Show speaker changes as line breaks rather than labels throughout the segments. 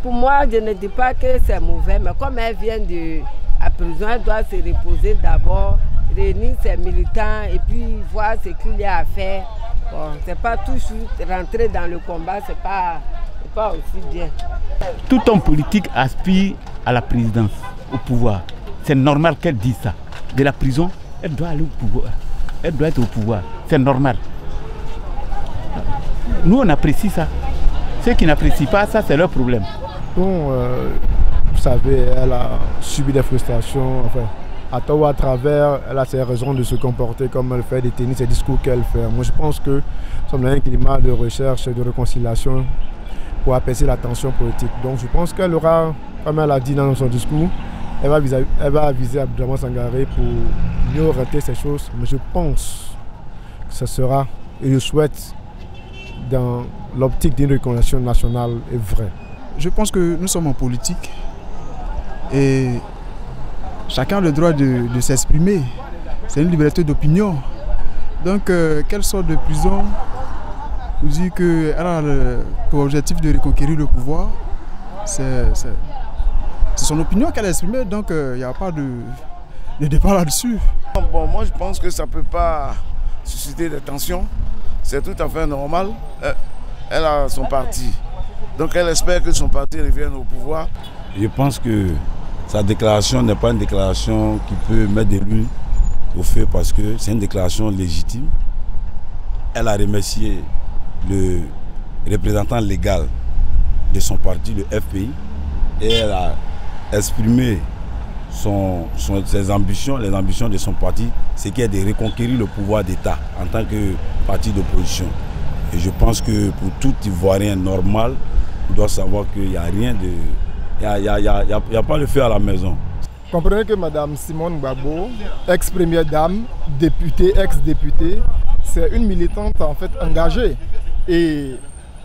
Pour moi, je ne dis pas que c'est mauvais, mais comme elle vient de la prison, elle doit se reposer d'abord, réunir ses militants et puis voir ce qu'il y a à faire. Bon, c'est pas toujours rentrer dans le combat, c'est pas aussi bien.
Tout homme politique aspire à la présidence, au pouvoir. C'est normal qu'elle dise ça. De la prison, elle doit aller au pouvoir. Elle doit être au pouvoir. C'est normal. Nous, on apprécie ça. Ceux qui n'apprécient pas ça, c'est leur problème.
Bon, vous savez, elle a subi des frustrations. Enfin, à tort ou à travers, elle a ses raisons de se comporter comme elle fait, de tenir ses discours qu'elle fait. Moi, je pense que nous sommes dans un climat de recherche et de réconciliation pour apaiser la tension politique. Donc, je pense qu'elle aura, comme elle a dit dans son discours, elle va viser Abdourahmane Sangaré pour mieux orienter ces choses. Mais je pense que ce sera, et je souhaite, dans l'optique d'une réconciliation nationale est vrai.
Je pense que nous sommes en politique et chacun a le droit de s'exprimer. C'est une liberté d'opinion. Donc, quelle sorte de prison vous dit qu'elle a pour objectif de reconquérir le pouvoir, c'est son opinion qu'elle a exprimée, donc il n'y a pas de débat là-dessus.
Bon, moi je pense que ça ne peut pas susciter des tensions. C'est tout à fait normal. Elle a son parti. Donc elle espère que son parti revienne au pouvoir.
Je pense que sa déclaration n'est pas une déclaration qui peut mettre de l'huile au feu parce que c'est une déclaration légitime. Elle a remercié le représentant légal de son parti, le FPI, et elle a exprimé ses ambitions, les ambitions de son parti, ce qui est de reconquérir le pouvoir d'État en tant que parti d'opposition. Et je pense que pour tout Ivoirien normal, on doit savoir qu'il n'y a rien de... Il n'y a pas le feu à la maison.
Comprenez que Mme Simone Gbagbo, ex-première dame, députée, ex-députée, c'est une militante en fait engagée. Et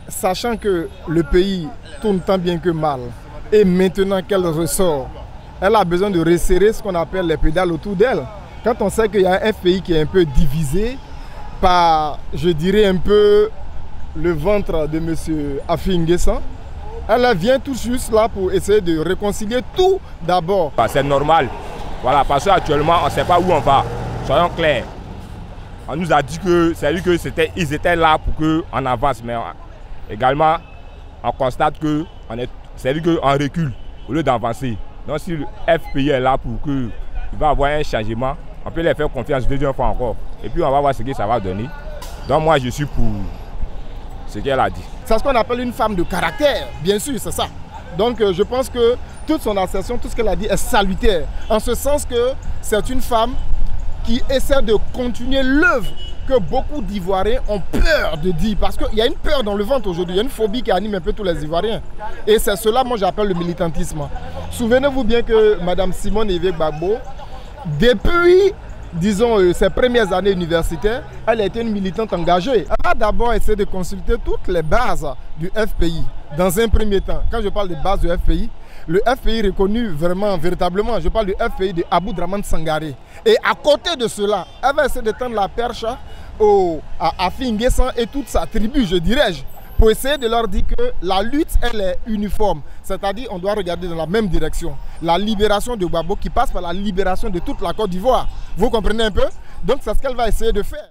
sachant que le pays tourne tant bien que mal, et maintenant qu'elle ressort, elle a besoin de resserrer ce qu'on appelle les pédales autour d'elle. Quand on sait qu'il y a un pays qui est un peu divisé par, je dirais un peu, le ventre de M. Afi N'Guessan, elle vient tout juste là pour essayer de réconcilier tout d'abord.
C'est normal, voilà, parce qu'actuellement on ne sait pas où on va, soyons clairs. On nous a dit que c'est lui que ils étaient là pour qu'on avance, mais également on constate que c'est lui qu'on recule au lieu d'avancer. Donc si le FPI est là pour qu'il va avoir un changement, on peut les faire confiance une deuxième fois encore. Et puis on va voir ce que ça va donner. Donc moi je suis pour ce qu'elle a dit.
C'est ce qu'on appelle une femme de caractère, bien sûr, c'est ça. Donc je pense que toute son assertion, tout ce qu'elle a dit est salutaire. En ce sens que c'est une femme qui essaie de continuer l'œuvre que beaucoup d'Ivoiriens ont peur de dire. Parce qu'il y a une peur dans le ventre aujourd'hui, il y a une phobie qui anime un peu tous les Ivoiriens. Et c'est cela, moi j'appelle le militantisme. Souvenez-vous bien que Mme Simone Gbagbo, depuis, disons, ses premières années universitaires, elle a été une militante engagée. Elle a d'abord essayé de consulter toutes les bases du FPI. Dans un premier temps, quand je parle des bases du FPI, le FPI reconnu vraiment, véritablement, je parle du FPI de Abdourahmane Sangaré. Et à côté de cela, elle va essayer de tendre la perche à Afi N'Guessan et toute sa tribu, je dirais-je, pour essayer de leur dire que la lutte, elle est uniforme. C'est-à-dire on doit regarder dans la même direction. La libération de Gbagbo qui passe par la libération de toute la Côte d'Ivoire. Vous comprenez un peu? Donc c'est ce qu'elle va essayer de faire.